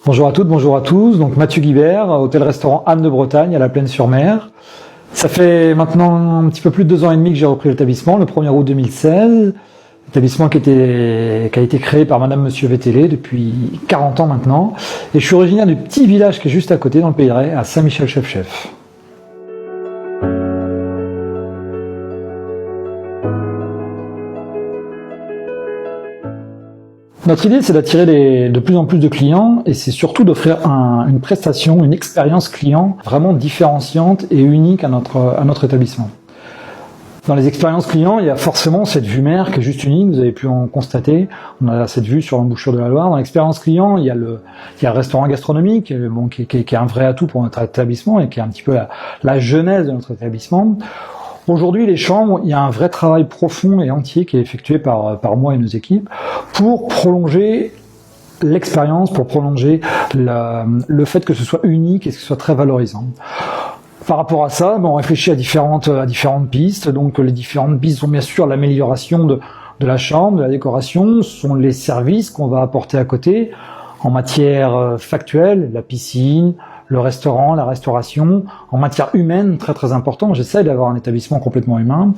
Bonjour à toutes, bonjour à tous. Donc Mathieu Guibert, hôtel-restaurant Anne de Bretagne à la Plaine-sur-Mer. Ça fait maintenant un petit peu plus de 2 ans et demi que j'ai repris l'établissement, le 1er août 2016. Établissement qui a été créé par Madame Monsieur Vétélé depuis 40 ans maintenant. Et je suis originaire du petit village qui est juste à côté, dans le Pays de Ré, à Saint-Michel-Chef-Chef. Notre idée, c'est d'attirer de plus en plus de clients et c'est surtout d'offrir une prestation, une expérience client vraiment différenciante et unique à notre établissement. Dans les expériences clients, il y a forcément cette vue mer qui est juste unique, vous avez pu en constater. On a cette vue sur l'embouchure de la Loire. Dans l'expérience client, il y a le restaurant gastronomique, qui est un vrai atout pour notre établissement et qui est un petit peu la genèse de notre établissement. Aujourd'hui, les chambres, il y a un vrai travail profond et entier qui est effectué par moi et nos équipes pour prolonger l'expérience, pour prolonger le fait que ce soit unique et que ce soit très valorisant. Par rapport à ça, on réfléchit à différentes pistes. Donc les différentes pistes sont bien sûr l'amélioration de la chambre, de la décoration, ce sont les services qu'on va apporter à côté en matière factuelle, la piscine, le restaurant, la restauration, en matière humaine, très très important. J'essaie d'avoir un établissement complètement humain.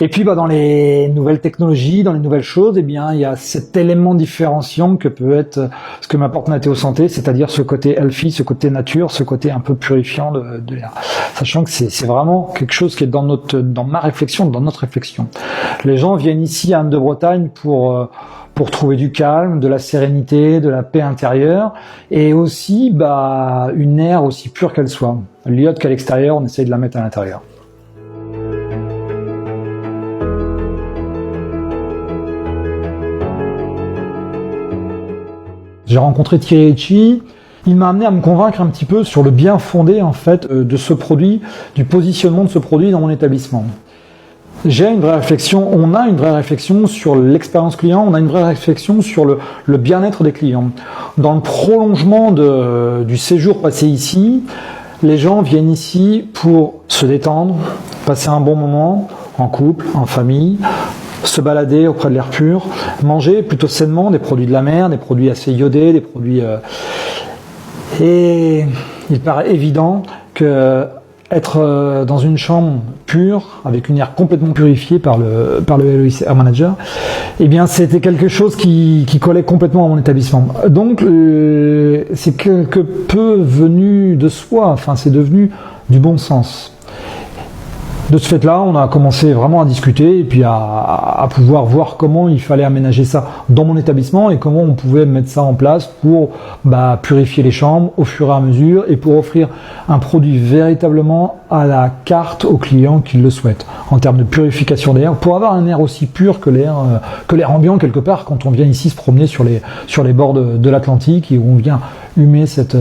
Et puis dans les nouvelles technologies, dans les nouvelles choses, il y a cet élément différenciant que peut être ce que m'apporte Nathéo Santé, c'est-à-dire ce côté healthy, ce côté nature, ce côté un peu purifiant de l'air. Sachant que c'est vraiment quelque chose qui est dans ma réflexion, dans notre réflexion. Les gens viennent ici à Anne de Bretagne pour trouver du calme, de la sérénité, de la paix intérieure, et aussi une air aussi pure qu'elle soit. L'iode qu'à l'extérieur, on essaye de la mettre à l'intérieur. J'ai rencontré Thierry Ricci, il m'a amené à me convaincre un petit peu sur le bien fondé en fait de ce produit, du positionnement de ce produit dans mon établissement. J'ai une vraie réflexion, on a une vraie réflexion sur l'expérience client, on a une vraie réflexion sur le bien-être des clients. Dans le prolongement du séjour passé ici, les gens viennent ici pour se détendre, passer un bon moment en couple, en famille, se balader auprès de l'air pur, manger plutôt sainement des produits de la mer, des produits assez iodés, des produits... Et il paraît évident que être dans une chambre pure, avec une air complètement purifiée par le LOIC Air Manager, c'était quelque chose qui collait complètement à mon établissement. Donc c'est quelque peu venu de soi, enfin c'est devenu du bon sens. De ce fait-là, on a commencé vraiment à discuter et puis à pouvoir voir comment il fallait aménager ça dans mon établissement et comment on pouvait mettre ça en place pour purifier les chambres au fur et à mesure et pour offrir un produit véritablement à la carte aux clients qui le souhaitent en termes de purification d'air, pour avoir un air aussi pur que l'air ambiant quelque part quand on vient ici se promener sur les bords de l'Atlantique et où on vient humer cet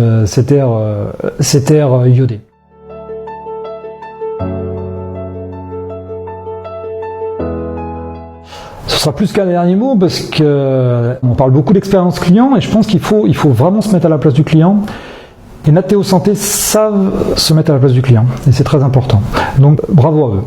air iodé. Ce sera plus qu'un dernier mot parce que on parle beaucoup d'expérience client et je pense qu'il faut vraiment se mettre à la place du client. Et Nathéo Santé savent se mettre à la place du client et c'est très important. Donc bravo à eux.